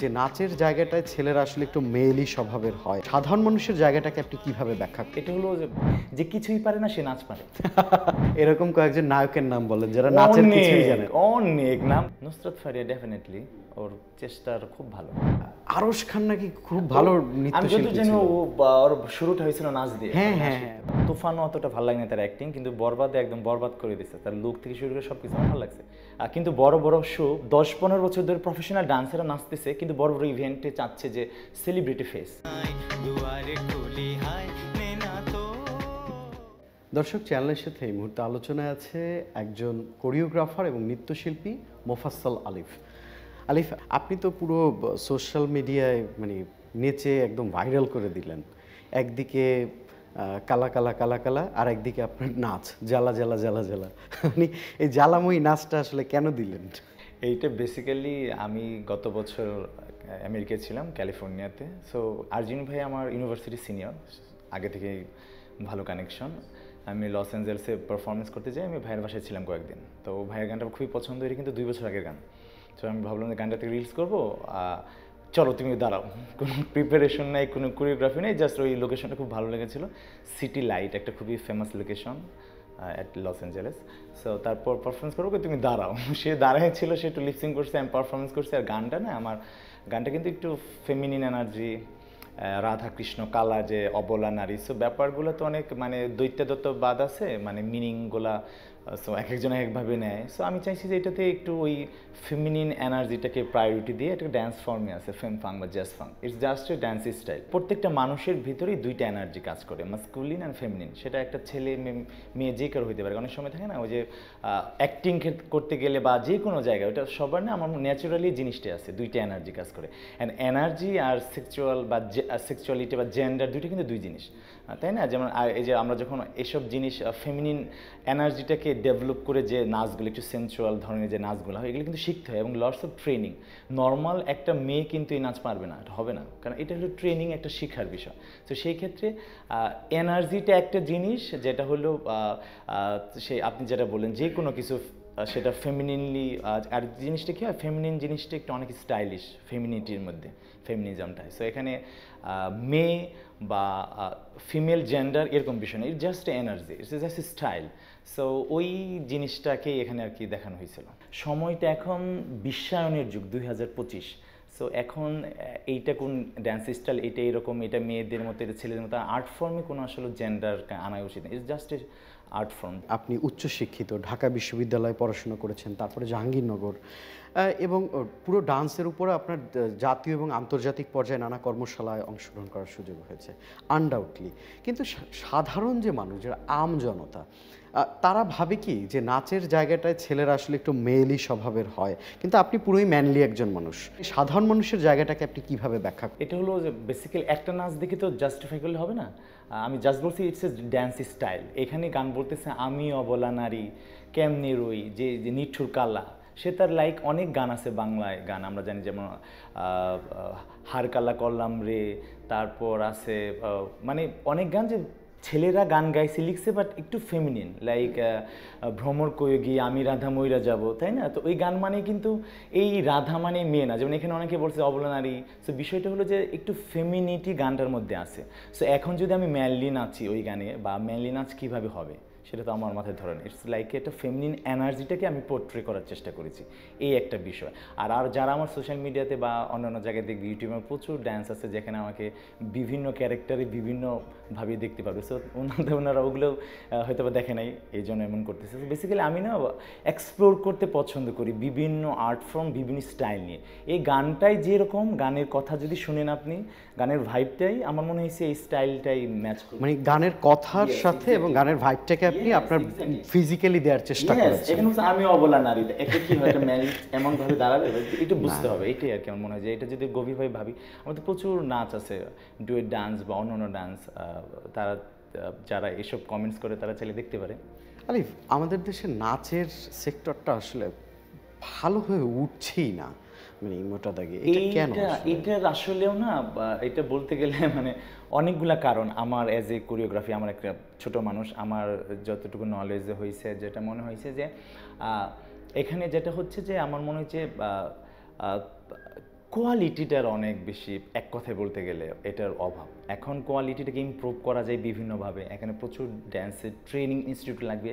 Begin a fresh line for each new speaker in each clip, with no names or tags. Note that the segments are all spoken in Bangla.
যে নাচের জায়গাটায় ছেলেরা আসলে একটু মেয়েলি স্বভাবের হয়, সাধারণ মানুষের জায়গাটাকে আপনি কিভাবে ব্যাখ্যা করেন?
এটা হলো যে কিছুই পারে না সে নাচ পারে।
এরকম কয়েকজন নায়কের নাম বলেন যারা নাচের কিছুই জানে না।
অনেক নাম। নুসরাত ফারিয়া ডেফিনেটলি ওর চেষ্টার খুব ভালো।
আরশ খান নাকি খুব ভালো
আমি
নৃত্যশিল্পী
যতটুকু জানি
ছিল।
ওর শুরুটা হয়েছিল নাচ দিয়ে।
হ্যাঁ হ্যাঁ হ্যাঁ।
তুফানও অতটা ভালো লাগে না তার অ্যাক্টিং, কিন্তু বরবাদে একদম বরবাদ করে দিচ্ছে। তার লুক থেকে শুরু করে সবকিছু আমার ভালো লাগছে। কিন্তু বড় বড় শো 10-15 বছর ধরে প্রফেশনাল ডান্সাররা নাচতেছে, কিন্তু বড় বড় ইভেন্টে চাচ্ছে যে সেলিব্রিটি ফেস।
দর্শক, চ্যানেলের সাথে এই মুহূর্তে আলোচনায় আছে একজন কোরিওগ্রাফার এবং নৃত্যশিল্পী মোফাজ্জল আলিফ। আলিফ, আপনি তো পুরো সোশ্যাল মিডিয়ায় মানে নেচে একদম ভাইরাল করে দিলেন। একদিকে কালা কালা কালা কালা, আর একদিকে আপনার নাচ জ্বালা জ্বালা জ্বালা জ্বালা। মানে এই জ্বালাময়ী নাচটা আসলে কেন দিলেন?
এইটা বেসিক্যালি আমি গত বছর আমেরিকায় ছিলাম, ক্যালিফোর্নিয়াতে। সো আর্জুন ভাই আমার ইউনিভার্সিটি সিনিয়র, আগে থেকেই ভালো কানেকশন। আমি লস অ্যাঞ্জেলেসে পারফরমেন্স করতে যাই, আমি ভাইয়ের বাসায় ছিলাম কয়েকদিন। তো ভাইয়ের গানটা খুবই পছন্দ, এটা কিন্তু 2 বছর আগের গান। তো আমি ভাবলাম যে গানটাতে রিলস করবো, চলো তুমি দাঁড়াও। কোনো প্রিপারেশন নেই, কোনো কোরিওগ্রাফি নেই, জাস্ট ওই লোকেশনটা খুব ভালো লেগেছিলো। সিটি লাইট একটা খুবই famous location at Los Angeles. So তারপর পারফরমেন্স করবো, তুমি দাঁড়াও। সে দাঁড়ায় ছিল, সে একটু লিপসিং করছে, আমি পারফরমেন্স করছি। আর গানটা না, আমার গানটা কিন্তু একটু ফেমিনিন এনার্জি, রাধা কৃষ্ণ কালা, যে অবলা নারী, সো ব্যাপারগুলো তো অনেক মানে দৈত্যাদত্তবাদ আছে, মানে মিনিংগুলা সো এক একজন একভাবে নেয়। সো আমি চাইছি যে এটাতে একটু ওই ফেমিনিন এনার্জিটাকে প্রায়োরিটি দিয়ে একটা ড্যান্স ফর্মে আছে, ফেম ফাং বা jazz funk. It's just a dance style. প্রত্যেকটা মানুষের ভিতরেই 2টা এনার্জি কাজ করে, মাস্কুলিন অ্যান্ড ফেমিনিন। সেটা একটা ছেলে মেয়ে যে কারো হইতে পারে। অনেক সময় থাকে না ওই যে অ্যাক্টিং করতে গেলে বা যে কোনো জায়গায়, ওটা সবার না, আমার ন্যাচারালি জিনিসটা আছে, 2টা এনার্জি কাজ করে। অ্যান্ড এনার্জি আর সেক্সুয়াল বা সেক্সুয়ালিটি বা জেন্ডার, 2টা কিন্তু 2 জিনিস, তাই না? যেমন এই যে আমরা যখন এসব জিনিস ফেমিনিন এনার্জিটাকে ডেভেলপ করে যে নাচগুলো, একটু সেন্সুয়াল ধরনের যে নাচগুলো হয়, এগুলো কিন্তু শিখতে হয় এবং লটস অফ ট্রেনিং। নর্মাল একটা মেয়ে কিন্তু এই নাচ পারবে না, এটা হবে না, কারণ এটা হলো ট্রেনিং, একটা শিখার বিষয়। তো সেই ক্ষেত্রে এনার্জিটা একটা জিনিস, যেটা হলো সে আপনি যেটা বললেন যে কোনো কিছু সেটা ফেমিনিনলি। আর জিনিসটা কী হয়, ফেমিনিন জিনিসটা একটু অনেক স্টাইলিশ, ফেমিনিটির মধ্যে ফেমিনিজমটা। সো এখানে মেয়ে বা ফিমেল জেন্ডার এরকম বিষয় না, it's just energy, it's just style. So ওই জিনিসটাকেই এখানে আর কি দেখানো হয়েছিল। সময়টা এখন বিশ্বায়নের যুগ, 2025। সো এখন এইটা কোন ড্যান্স স্টাইল, এটা এরকম, এটা মেয়েদের মতো, এটা ছেলেদের মতো, আর্ট ফর্মে কোনো আসলে জেন্ডার আনা উচিত না, it's just A art form.
আপনি উচ্চশিক্ষিত, ঢাকা বিশ্ববিদ্যালয়ে পড়াশোনা করেছেন, তারপরে জাহাঙ্গীরনগর, এবং পুরো ডান্সের উপরে আপনার জাতীয় এবং আন্তর্জাতিক পর্যায়ে নানা কর্মশালায় অংশগ্রহণ করার সুযোগ হয়েছে আনডাউটলি। কিন্তু সাধারণ যে মানুষ, যারা আম জনতা, তারা ভাবে কি যে নাচের জায়গাটায় ছেলেরা আসলে একটু মেয়েলি স্বভাবের হয়, কিন্তু আপনি পুরোই ম্যানলি একজন মানুষ। সাধারণ মানুষের জায়গাটাকে আপনি কিভাবে ব্যাখ্যা করেন?
এটা হলো যে বেসিক্যালি একটা নাচ দেখে তো জাস্টিফাই করলে হবে না। আমি জাস্ট বলছি ইটস এ ড্যান্স স্টাইল। এখানে গান বলতেছে আমি অবলা নারী, কেমনে রই, যে নিঠুর কালা। সে তার লাইক অনেক গান আছে, বাংলায় গান আমরা জানি, যেমন হার কালা করলাম রে, তারপর আছে মানে অনেক গান যে ছেলেরা গান গাইছে, লিখছে, বাট একটু ফেমিনিন, লাইক ভ্রমর কয়ে গিয়ে আমি রাধা মইরা যাব, তাই না? তো ওই গান মানে কিন্তু এই রাধা মানে মেয়ে না, যেমন এখানে অনেকে বলছে অবলা নারী। সো বিষয়টা হলো যে একটু ফেমিনিটি গানটার মধ্যে আছে। সো এখন যদি আমি ম্যানলি নাচি ওই গানে, বা ম্যানলি নাচ কীভাবে হবে সেটা তো আমার মাথায় ধরে না। ইটস লাইক একটা ফেমিনিন এনার্জিটাকে আমি পোর্ট্রে করার চেষ্টা করেছি, এই একটা বিষয়। আর যারা আমার সোশ্যাল মিডিয়াতে বা অন্যান্য জায়গায় দেখবে, ইউটিউবে প্রচুর ড্যান্স আছে যেখানে আমাকে বিভিন্ন ক্যারেক্টারে বিভিন্নভাবে দেখতে পারবে। সো ওনারা ওগুলো হয়তো বা দেখে নাই, এই জন্য এমন করতেছে। বেসিক্যালি আমি না এক্সপ্লোর করতে পছন্দ করি বিভিন্ন আর্ট ফর্ম, বিভিন্ন স্টাইল নিয়ে। এই গানটাই যেরকম, গানের কথা যদি শুনেন আপনি, গানের ভাইবটাই আমার মনে হয়েছে এই স্টাইলটাই ম্যাচ করে।
মানে গানের কথার সাথে এবং গানের ভাইবটাকে আপনি আপনার ফিজিক্যালি দেওয়ার চেষ্টা করেছেন।
এখানে হচ্ছে আমি অবলা নারী, এটা কি হয়, একটা ম্যারিজ এমন ভাবে দাঁড়াবে, এটা বুঝতে হবে। এটাই আর কি আমার মনে হয় যে এটা যদি গভীরভাবে ভাবি, আমাদের প্রচুর নাচ আছে, ডুয়েট ডান্স বা অন্যান্য ডান্স, তারা যারা এসব কমেন্টস করে তারা চাইলে দেখতে পারে।
আলিফ, আমাদের দেশে নাচের সেক্টরটা আসলে ভালো হয়ে উঠছেই না, মানে মোটা দাগে এটা কেন?
এটার আসলেও না, এটা বলতে গেলে মানে অনেকগুলা কারণ। আমার অ্যাজ এ কোরিওগ্রাফি, আমার একটা ছোট মানুষ, আমার যতটুকু নলেজে হয়েছে, যেটা মনে হয়েছে যে এখানে যেটা হচ্ছে যে আমার মনে হচ্ছে কোয়ালিটিটার অনেক বেশি, এক কথায় বলতে গেলে এটার অভাব। এখন কোয়ালিটিটাকে ইমপ্রুভ করা যায় বিভিন্নভাবে। এখানে প্রচুর ড্যান্সের ট্রেনিং ইনস্টিটিউট লাগবে,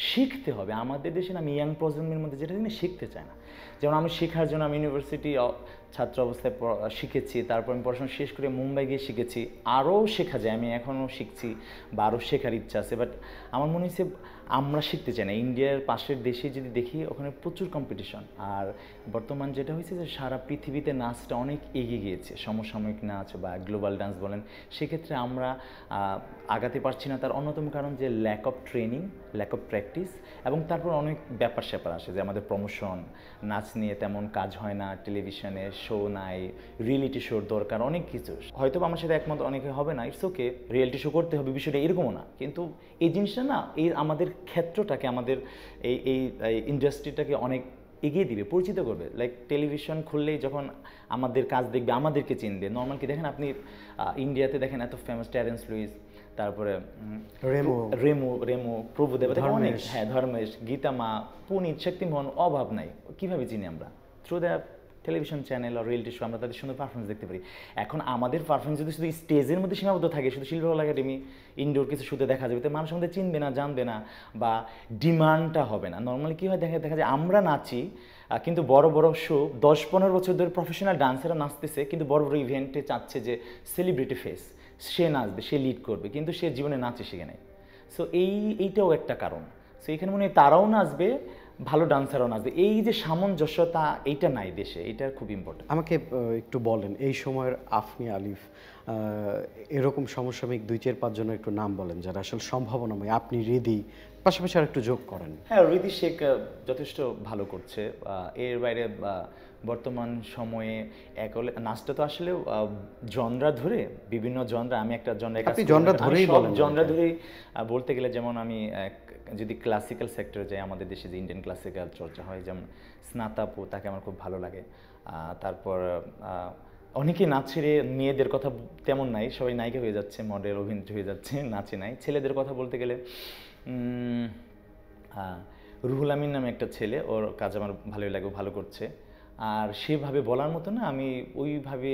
শিখতে হবে। আমাদের দেশে আমি ইয়াং প্রজন্মের মধ্যে যেটা তিনি শিখতে চায় না। যেমন আমি শেখার জন্য আমি ইউনিভার্সিটি ছাত্র অবস্থায় শিখেছি, তারপর আমি পড়াশোনা শেষ করে মুম্বাই গিয়ে শিখেছি। আরও শেখা যায়, আমি এখনও শিখছি বা আরও শেখার ইচ্ছা আছে। বাট আমার মনে হয়েছে আমরা শিখতে চাই না। ইন্ডিয়ার পাশের দেশে যদি দেখি, ওখানে প্রচুর কম্পিটিশন। আর বর্তমান যেটা হয়েছে যে সারা পৃথিবীতে নাচটা অনেক এগিয়ে গিয়েছে, সমসাময়িক নাচ বা গ্লোবাল ডান্স বলেন। সেক্ষেত্রে আমরা আগাতে পারছি না। তার অন্যতম কারণ যে lack of training, lack of practice, এবং তারপর অনেক ব্যাপার স্যাপার আসে যে আমাদের প্রমোশন, নাচ নিয়ে তেমন কাজ হয় না, টেলিভিশনে শো নাই, রিয়েলিটি শোর দরকার, অনেক কিছু। হয়তো আমার সাথে একমত অনেকে হবে না, ইটস ওকে, রিয়েলিটি শো করতে হবে, বিষয়টা এরকমও না। কিন্তু এই জিনিসটা না, এই আমাদের ক্ষেত্রটাকে, আমাদের এই ইন্ডাস্ট্রিটাকে অনেক এগিয়ে দিবে, পরিচিত করবে। লাইক টেলিভিশন খুললেই যখন আমাদের কাজ দেখবে, আমাদেরকে চিনবে। নর্মাল কি দেখেন আপনি ইন্ডিয়াতে দেখেন এত ফেমাস টেরেন্স লুইস, তারপরে রেমো প্রভুদেব, অনেক, হ্যাঁ, ধর্মেশ, গীতা মা, পুনিত, শক্তিমোহন, অভাব নাই। কিভাবে চিনি আমরা? থ্রু দ্য টেলিভিশন চ্যানেল আর রিয়েলিটি শো আমরা তাদের সুন্দর পারফরমেন্স দেখতে পারি। এখন আমাদের পারফরমেন্স যদি শুধু স্টেজের মধ্যে সীমাবদ্ধ থাকে, শুধু শিল্পকলা একাডেমি, ইনডোর কিছু শুতে দেখা যাবে, তো মানুষ আমাদের চিনবে না, জানবে না, বা ডিমান্ডটা হবে না। নর্মালি কী হয়, দেখা যায় আমরা নাচি, কিন্তু বড় বড় শো 10-15 বছর ধরে প্রফেশনাল ডান্সাররা নাচতেছে, কিন্তু বড় বড় ইভেন্টে চাচ্ছে যে সেলিব্রিটি ফেস, সে নাচবে, সে লিড করবে, কিন্তু সে জীবনে নাচে শিখে নেয়। সো এইটাও একটা কারণ। সো এখানে মনে হয় তারাও নাচবে, ভালো ডান্সারও নাচবে। এই যে সামঞ্জস্যতা, এইটা নাই দেশে, এটা খুব ইম্পর্টেন্ট।
আমাকে একটু বলেন এই সময়ের আফনি আলিফ, এরকম সমসাময়িক 2-4-5 জনের একটু নাম বলেন যারা আসলে সম্ভাবনাময়। আপনি রিদি, পাশাপাশি আর একটু যোগ করেন।
হ্যাঁ, রিদি শেখ যথেষ্ট ভালো করছে। এর বাইরে বর্তমান সময়ে নাচটা তো আসলে জনরা ধরে, বিভিন্ন জনরা, আমি একটা জনরা,
আপনি জনরা ধরেই বলেন,
জনরা ধরেই বলতে গেলে, যেমন আমি যদি ক্লাসিক্যাল সেক্টরে যাই, আমাদের দেশে যে ইন্ডিয়ান ক্লাসিক্যাল চর্চা হয়, যেমন স্নাতাপু, তাকে আমার খুব ভালো লাগে। তারপর অনেকে নাচ ছেড়ে, মেয়েদের কথা তেমন নাই, সবাই নায়িকা হয়ে যাচ্ছে, মডেল, অভিনেত্রী হয়ে যাচ্ছে, নাচে নাই। ছেলেদের কথা বলতে গেলে রুহুল আমিন নামে একটা ছেলে, ওর কাজ আমার ভালোই লাগে, ভালো করছে। আর সেভাবে বলার মতো না, আমি ওইভাবে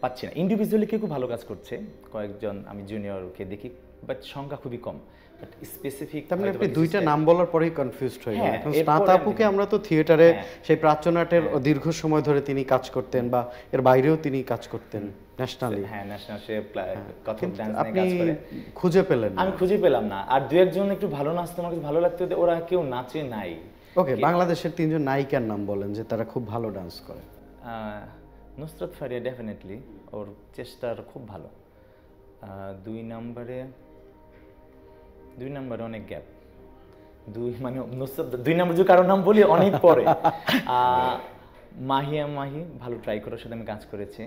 পাচ্ছি না। ইন্ডিভিজুয়ালি কেউ খুব ভালো কাজ করছে, কয়েকজন আমি জুনিয়রকে দেখি, বাট সংখ্যা খুবই কম। বাট স্পেসিফিক,
তার মানে আপনি দুইটা নাম বলার পরেই কনফিউজড হয়ে গেলেন। এখন স্নাতাপুকে আমরা তো থিয়েটারে সেই প্রাচ্যনাটের দীর্ঘ সময় ধরে তিনি কাজ করতেন, বা এর বাইরেও তিনি কাজ করতেন ন্যাশনালি।
হ্যাঁ, ন্যাশনাল সে কথক ডান্স নিয়ে কাজ করে।
খুঁজে পেলেন?
আমি খুঁজে পেলাম না। আর দু একজন একটু ভালো নাচতো, আমার কাছে ভালো লাগতো, ওরা কেউ নাচে নাই।
ওকে, বাংলাদেশের 3 জন নায়িকার নাম বলেন যে তারা খুব ভালো ডান্স করে।
নুসরাত ফারিয়া, ডেফিনেটলি, ওর চেষ্টার খুব ভালো। 2 নম্বরে অনেক গ্যাপ। মানে নুসরাত 2 নম্বর যে কারোর নাম বলি অনেক পরে। মাহি ভালো ট্রাই করার সাথে আমি কাজ করেছি।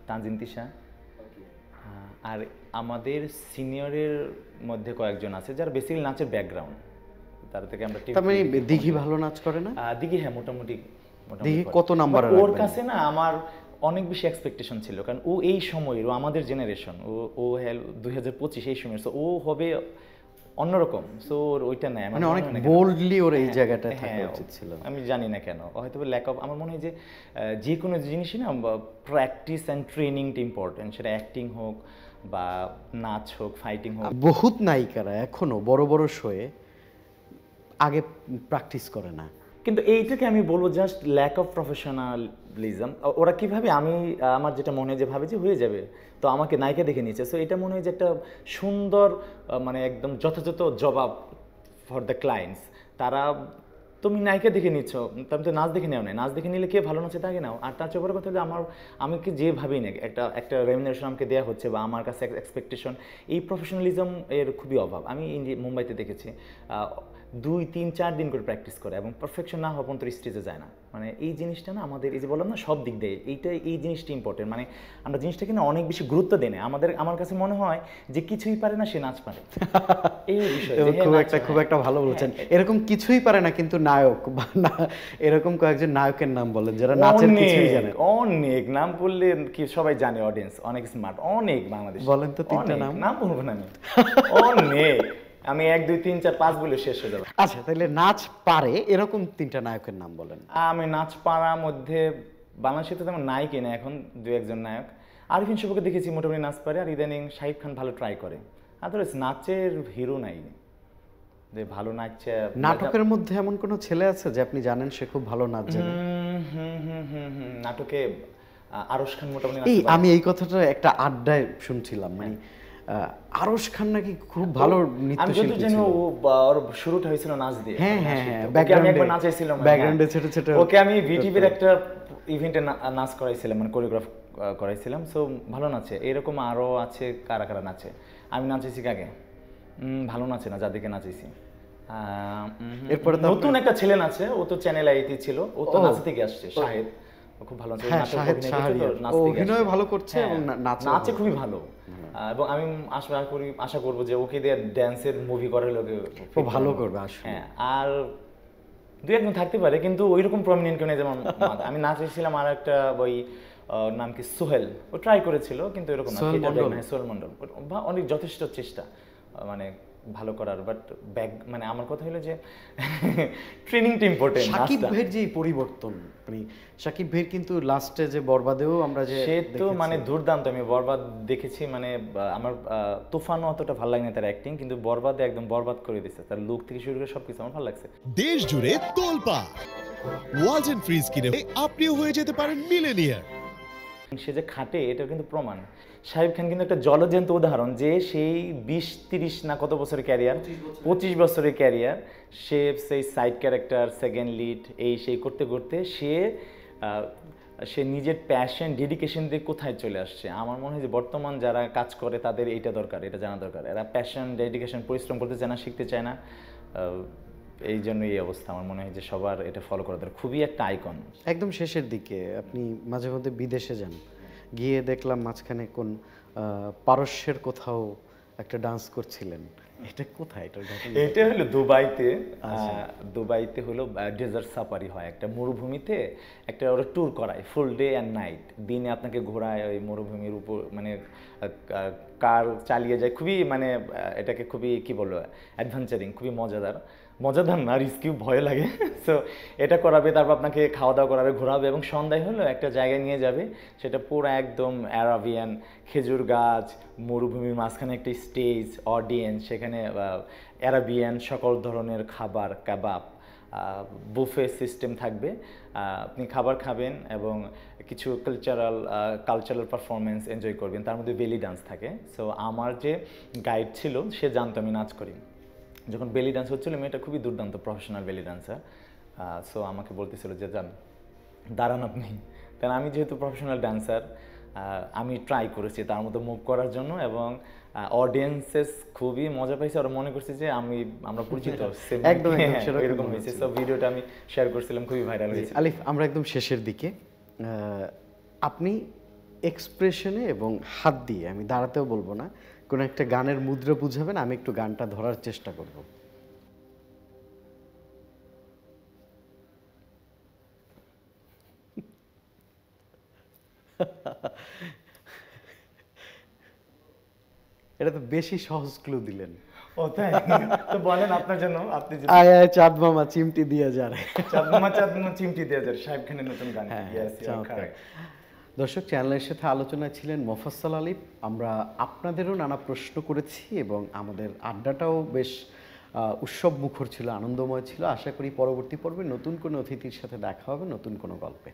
তানজিন তিশা। আর আমাদের সিনিয়রের মধ্যে কয়েকজন আছে যারা বেসিক্যালি নাচের ব্যাকগ্রাউন্ড, তার থেকে আমরা।
তার মানে দিঘি ভালো নাচ করে না?
দিঘি, হ্যাঁ, মোটামুটি।
দিঘি কত নাম্বার?
ওর কাছে না আমার অনেক বেশি এক্সপেকটেশন ছিল, কারণ ও এই সময়ের, ও আমাদের জেনারেশন, ও 2025 এই সময়ের, ও হবে অন্যরকম। সো ওইটা নেয়,
মানে অনেক বোল্ডলি ওর এই জায়গাটায় থাকা উচিত ছিল।
আমি জানি না কেন, হয়তো ল্যাক অফ। আমার মনে হয় যে কোনো জিনিসই না, প্র্যাকটিস অ্যান্ড ট্রেনিংটা ইম্পর্টেন্ট, সেটা অ্যাক্টিং হোক বা নাচ হোক, ফাইটিং হোক।
বহুত নায়িকারা এখনো বড় বড় শোয়ে আগে প্র্যাকটিস করে না,
কিন্তু এইটাকে আমি বলবো জাস্ট ল্যাক অফ প্রফেশনালিজম। ওরা কীভাবে, আমার যেটা মনে হয় যে ভাবে যে হয়ে যাবে, তো আমাকে নায়িকা দেখে নিচ্ছে। সো এটা মনে হয় যে একটা সুন্দর, মানে একদম যথাযথ জবাব ফর দ্য ক্লায়েন্টস। তারা, তুমি নায়িকা দেখে নিচ্ছ, তুমি তো নাচ দেখে নেও না। নাচ দেখে নিলে কে ভালো নাচে তাকে নাও। আর তার চেয়ে বড় কথা হলো, আমি কি যে ভাবেই না, একটা রেমিনেশন আমাকে দেওয়া হচ্ছে বা আমার কাছে এক্সপেকটেশন, এই প্রফেশনালিজম এর খুবই অভাব। আমি মুম্বাইতে দেখেছি 2-3-4 দিন করে প্র্যাকটিস করে, এবং পারফেকশন না হওয়া পর্যন্ত স্টেজে যায় না। মানে এই জিনিসটা না আমাদের, এই যে বললাম না, সব দিক দিয়ে এই জিনিসটা ইম্পর্টেন্ট। মানে আমরা জিনিসটাকে না অনেক বেশি গুরুত্ব দিই না। আমার কাছে মনে হয় যে কিছুই পারে না সে নাচ পারে, এই বিষয়।
খুব একটা ভালো বলেছেন। এরকম কিছুই পারে না কিন্তু নায়ক, বা এরকম কয়েকজন নায়কের নাম বলেন যারা নাচের কিছুই জানে।
অনেক নাম বললে কি সবাই জানে, অডিয়েন্স অনেক স্মার্ট, অনেক। বাংলাদেশ
বলেন তো 3টা নাম।
নাম বলবো না আমি, অনেক। আমি 1 2 3 4 5 বলে শেষ হয়ে যাবে।
আচ্ছা, তাহলে নাচ পারে এরকম 3টা নায়কের নাম বলেন।
আমি নাচ পাড়ার মধ্যে বাংলাদেশে তো তেমন নায়কই না এখন, 2-1 জন নায়ক। আরিফিন শুভকে দেখেছি মোটামুটি নাচ পারে, আর ইদানিং শাহিদ খান ভালো ট্রাই করে। আদারওয়াইজ নাচের হিরো নাই যে ভালো নাচছে।
নাটকের মধ্যে এমন কোনো ছেলে আছে যে আপনি জানেন সে খুব ভালো নাচ জানে?
নাটকে আরশ খান মোটামুটি
এই
নাচতে পারে।
আমি এই কথাটা একটা আড্ডায় শুনছিলাম, মানে আরশ খান নাকি খুব ভালো
আমি
নৃত্যশিল্পী
যতদূর জানি
ছিল।
ওর শুরুটা হয়েছিল নাচ দিয়ে।
হ্যাঁ,
নাচ
হ্যাঁ,
শিখতে।
হ্যাঁ,
ওকে আমি
ব্যাকগ্রাউন্ডে
একবার নাচাইছিলাম।
ব্যাকগ্রাউন্ডে ছোট ছোট
ওকে আমি ভিটিভির একটা ইভেন্টে নাচ করাইছিলাম, মানে কোরিওগ্রাফ করাইছিলাম। সো ভালো নাচে। এরকম আরো আছে কারা কারা নাচে। আমি নাচাইছি কাকে, ভালো নাচে না যাদেরকে নাচাইছি।
এরপরে তো
নতুন একটা ছেলে নাচে, ও তো চ্যানেল আইটি ছিল, ও তো নাচ থেকে আসছে, শাহেদ। ও খুব ভালো নাচে,
হ্যাঁ,
নাটক
শাহেদ
অভিনয় করছে তো,
শাহরিয়ার।
নাচ
ও
থেকে
অভিনয়
আসছে।
ভালো করছে
হ্যাঁ,
এবং নাচে
নাচে খুবই ভালো। এবং আমি আশা করবো যে ওকে দিয়ে ড্যান্সের মুভি করার লোকে
ও ভালো করবে আসলে।
হ্যাঁ, আর 2-1 থাকতে পারে, কিন্তু ওইরকম প্রমিনেন্ট কেউ নেই। যেমন আমি নাচেছিলাম আর একটা ওই নাম কি সোহেল, ও ট্রাই করেছিল কিন্তু এরকম না।
সোহেল মণ্ডল।
সোহেল মন্ডল অনেক যথেষ্ট চেষ্টা মানে ভালো করার, বাট মানে আমার কথা হলো যে ট্রেনিংটা ইম্পর্টেন্ট।
সাকিব ভাইয়ের যে এই পরিবর্তন, মানে সাকিব ভাইয়ের কিন্তু লাস্টে যে বরবাদেও আমরা যে
সে তো
দেখেছি।
মানে দুর্দান্ত। আমি বরবাদ দেখেছি, মানে আমার তুফানও অতটা ভালো লাগে না তার অ্যাক্টিং, কিন্তু বরবাদে একদম বরবাদ করে দিচ্ছে। তার লুক থেকে শুরু করে সবকিছু আমার ভালো লাগছে।
দেশ জুড়ে তোলপাড় ওয়ালটন ফ্রিজ কিনে আপনিও হয়ে যেতে পারেন মিলেনিয়ার।
সে যে খাটে এটার কিন্তু প্রমাণ। শাহিদ খান কিন্তু একটা জলজ্যান্ত উদাহরণ, যে সেই 20-30 না কত বছরের ক্যারিয়ার, 25 বছরের ক্যারিয়ার, সে সেই সাইড ক্যারেক্টার, সেকেন্ড লিড, এই সেই করতে করতে সে নিজের প্যাশন ডেডিকেশন দিয়ে কোথায় চলে আসছে। আমার মনে হয় যে বর্তমান যারা কাজ করে তাদের এইটা দরকার, এটা জানা দরকার। এরা প্যাশন ডেডিকেশন পরিশ্রম করতে চায় না, শিখতে চায় না। এই জন্য এই অবস্থা। আমার মনে হয় যে সবার এটা ফলো করা দরকার। খুবই একটা আইকন।
একদম শেষের দিকে আপনি মাঝে মধ্যে বিদেশে যান, গিয়ে দেখলাম মাঝখানে কোন পারস্যের কোথাও একটা ডান্স করছিলেন। এটা কোথায়, এটার ঘটনা?
এটা হলো দুবাইতে। দুবাইতে হলো ডেজার্ট সাফারি হয়, একটা মরুভূমিতে একটা ওরা ট্যুর করায়, ফুল ডে অ্যান্ড নাইট। দিনে আপনাকে ঘোরায় ওই মরুভূমির উপর, মানে কার চালিয়ে যায়। খুবই মানে এটাকে খুবই কি বলবো, অ্যাডভেঞ্চারিং, খুবই মজাদার না, রিস্কিও, ভয় লাগে। সো এটা করাবে, তারপর আপনাকে খাওয়া দাওয়া করাবে, ঘোরাবে, এবং সন্ধ্যায় হলো একটা জায়গায় নিয়ে যাবে। সেটা পুরো একদম অ্যারাবিয়ান, খেজুর গাছ, মরুভূমির মাঝখানে একটা স্টেজ, অডিয়েন্স, সেখানে অ্যারাবিয়ান সকল ধরনের খাবার, কাবাব, বুফে সিস্টেম থাকবে। আপনি খাবার খাবেন এবং কিছু কালচারাল পারফরমেন্স এনজয় করবেন। তার মধ্যে বেলি ডান্স থাকে। সো আমার যে গাইড ছিল সে জানতো আমি নাচ করি। যখন বেলি ডান্স হচ্ছিল, মেয়েটা খুবই দুর্দান্ত প্রফেশনাল বেলি ডান্সার। সো আমাকে বলতেছিল যে যান, দাঁড়ান আপনি। কারণ আমি যেহেতু প্রফেশনাল ডান্সার, আমি ট্রাই করেছি তার মতো মুভ করার জন্য, এবং অডিয়েন্সেস খুবই মজা পাইছে। ওরা মনে করছে যে আমরা পরিচিত।
একদম
এরকম হয়েছে। সো ভিডিওটা আমি শেয়ার করছিলাম, খুবই ভাইরাল হয়েছে।
আলিফ, আমরা একদম শেষের দিকে। আপনি এক্সপ্রেশনে এবং হাত দিয়ে, আমি দাঁড়াতেও বলবো না, কোনো একটা গানের মুদ্রা বুঝাবেন, আমি একটু গানটা ধরার চেষ্টা করব। এটা তো বেশি সহজ ক্লু দিলেন।
ও তাই? তো বলেন আপনার জন্য, আপনি যদি
আয় আয় চাঁদ মামা চিমটি দিয়ে যারে।
চাঁদ মামা চিমটি দিয়ে যার, শাহিদ খানের নতুন গান। Yes, you are correct.
দর্শক, চ্যানেলের সাথে আলোচনায় ছিলেন মোফাজ্জল আলিফ। আমরা আপনাদেরও নানা প্রশ্ন করেছি এবং আমাদের আড্ডাটাও বেশ উৎসব মুখর ছিল, আনন্দময় ছিল। আশা করি পরবর্তী পর্বে নতুন কোনো অতিথির সাথে দেখা হবে, নতুন কোনো গল্পে।